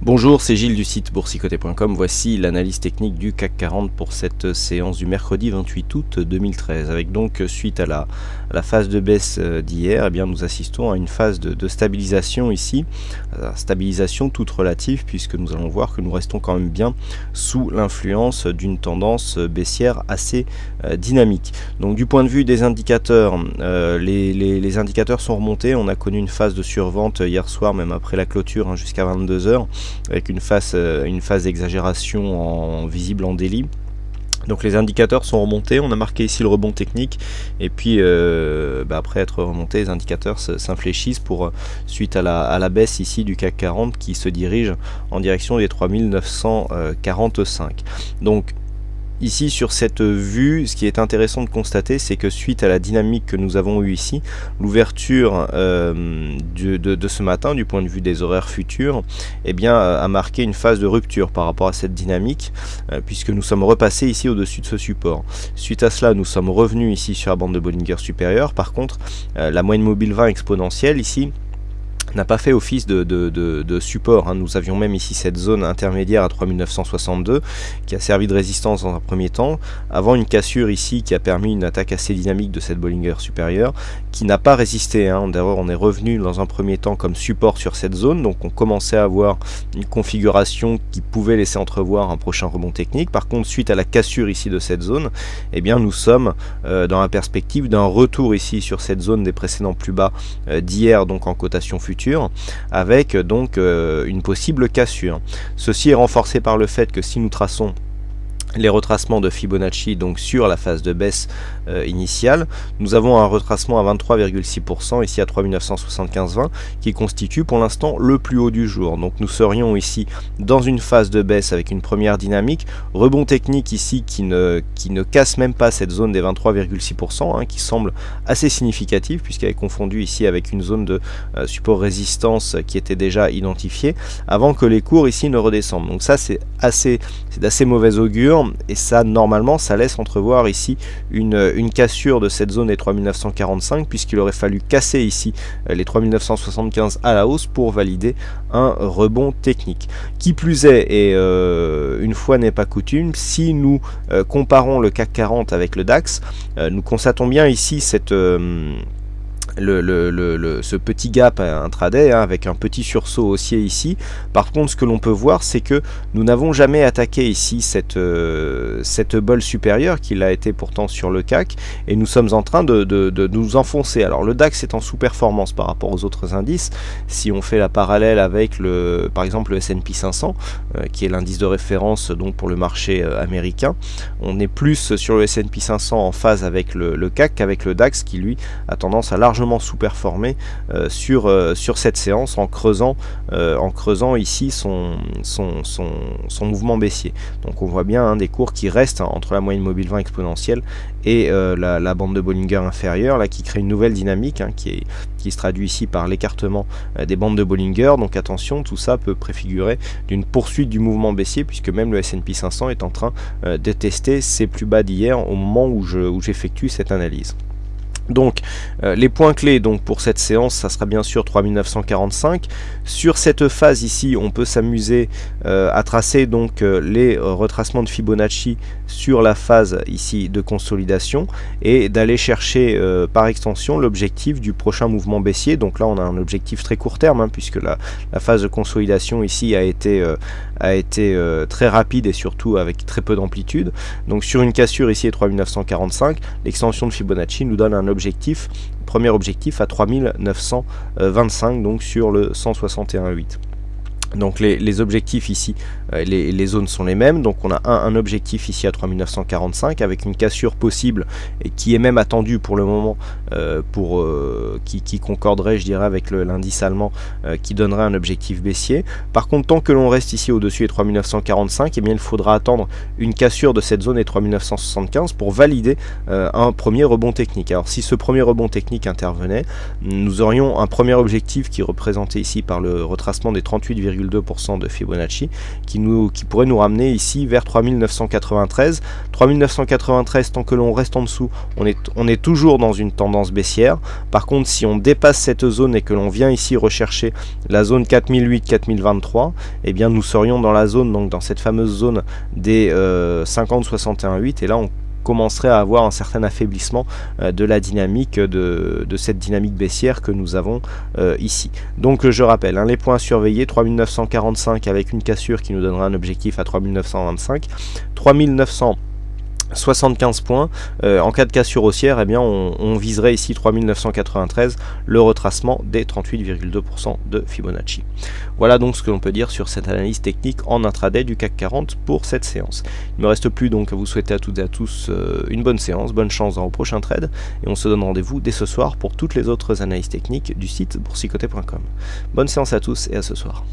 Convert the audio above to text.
Bonjour, c'est Gilles du site boursicoté.com. Voici l'analyse technique du CAC 40 pour cette séance du mercredi 28 août 2013. Avec donc, suite à la phase de baisse d'hier, eh bien, nous assistons à une phase de stabilisation ici. Stabilisation toute relative, puisque nous allons voir que nous restons quand même bien sous l'influence d'une tendance baissière assez dynamique. Donc du point de vue des indicateurs, les indicateurs sont remontés. On a connu une phase de survente hier soir, même après la clôture, jusqu'à 22 h, avec une phase d'exagération visible en daily. Donc les indicateurs sont remontés, on a marqué ici le rebond technique, et puis après être remonté, les indicateurs s'infléchissent suite à la baisse ici du CAC 40 qui se dirige en direction des 3945. Donc ici sur cette vue, ce qui est intéressant de constater, c'est que suite à la dynamique que nous avons eue ici, l'ouverture de ce matin, du point de vue des horaires futurs, eh bien, a marqué une phase de rupture par rapport à cette dynamique, puisque nous sommes repassés ici au-dessus de ce support. Suite à cela, nous sommes revenus ici sur la bande de Bollinger supérieure. Par contre, la moyenne mobile 20 exponentielle ici n'a pas fait office de support. Nous avions même ici cette zone intermédiaire à 3962 qui a servi de résistance dans un premier temps, avant une cassure ici qui a permis une attaque assez dynamique de cette Bollinger supérieure qui n'a pas résisté. D'ailleurs, on est revenu dans un premier temps comme support sur cette zone, donc on commençait à avoir une configuration qui pouvait laisser entrevoir un prochain rebond technique. Par contre, suite à la cassure ici de cette zone, eh bien, nous sommes dans la perspective d'un retour ici sur cette zone des précédents plus bas d'hier, donc en cotation future, avec donc une possible cassure. Ceci est renforcé par le fait que si nous traçons les retracements de Fibonacci donc sur la phase de baisse initiale, nous avons un retracement à 23,6% ici à 3975,20 qui constitue pour l'instant le plus haut du jour. Donc nous serions ici dans une phase de baisse avec une première dynamique, rebond technique ici qui ne casse même pas cette zone des 23,6%, qui semble assez significative puisqu'elle est confondue ici avec une zone de support résistance qui était déjà identifiée avant que les cours ici ne redescendent. Donc ça c'est d'assez mauvais augure, et ça normalement ça laisse entrevoir ici une cassure de cette zone des 3945, puisqu'il aurait fallu casser ici les 3975 à la hausse pour valider un rebond technique. Qui plus est, et une fois n'est pas coutume, si nous comparons le CAC 40 avec le DAX, nous constatons bien ici cette ce petit gap intraday avec un petit sursaut haussier ici. Par contre, ce que l'on peut voir, c'est que nous n'avons jamais attaqué ici cette bolle supérieure qui l'a été pourtant sur le CAC, et nous sommes en train de nous enfoncer. Alors le DAX est en sous-performance par rapport aux autres indices. Si on fait la parallèle avec par exemple le S&P 500 qui est l'indice de référence donc pour le marché américain, on est plus sur le S&P 500 en phase avec le CAC qu'avec le DAX qui lui a tendance à largement sous-performer sur cette séance en creusant ici son mouvement baissier. Donc on voit bien des cours qui restent entre la moyenne mobile 20 exponentielle et la bande de Bollinger inférieure là, qui crée une nouvelle dynamique qui se traduit ici par l'écartement des bandes de Bollinger. Donc attention, tout ça peut préfigurer d'une poursuite du mouvement baissier, puisque même le S&P 500 est en train de tester ses plus bas d'hier au moment où j'effectue cette analyse. Donc les points clés donc pour cette séance, ça sera bien sûr 3945. Sur cette phase ici, on peut s'amuser à tracer donc les retracements de Fibonacci sur la phase ici de consolidation, et d'aller chercher par extension l'objectif du prochain mouvement baissier. Donc là on a un objectif très court terme, puisque la phase de consolidation ici a été très rapide et surtout avec très peu d'amplitude. Donc sur une cassure ici à 3945, l'extension de Fibonacci nous donne un premier objectif à 3925, donc sur le 161,8. Donc les objectifs ici, les zones sont les mêmes. Donc on a un objectif ici à 3945 avec une cassure possible et qui est même attendue pour le moment, qui concorderait, je dirais, avec l'indice allemand qui donnerait un objectif baissier. Par contre, tant que l'on reste ici au-dessus des 3945, eh bien, il faudra attendre une cassure de cette zone des 3975 pour valider un premier rebond technique. Alors si ce premier rebond technique intervenait, nous aurions un premier objectif qui est représenté ici par le retracement des 38,2% de Fibonacci, qui qui pourrait nous ramener ici vers 3993. 3993, tant que l'on reste en dessous, on est toujours dans une tendance baissière. Par contre, si on dépasse cette zone et que l'on vient ici rechercher la zone 4008-4023, eh bien nous serions dans la zone, donc dans cette fameuse zone des 50-61-8, et là on commencerait à avoir un certain affaiblissement de la dynamique, de cette dynamique baissière que nous avons ici. Donc je rappelle, les points à surveiller, 3945 avec une cassure qui nous donnera un objectif à 3925, 3975 points, en cas de cassure haussière, eh bien on viserait ici 3993, le retracement des 38,2% de Fibonacci. Voilà donc ce que l'on peut dire sur cette analyse technique en intraday du CAC 40 pour cette séance. Il ne me reste plus donc à vous souhaiter à toutes et à tous une bonne séance, bonne chance dans vos prochains trades, et on se donne rendez-vous dès ce soir pour toutes les autres analyses techniques du site boursicoté.com. Bonne séance à tous et à ce soir.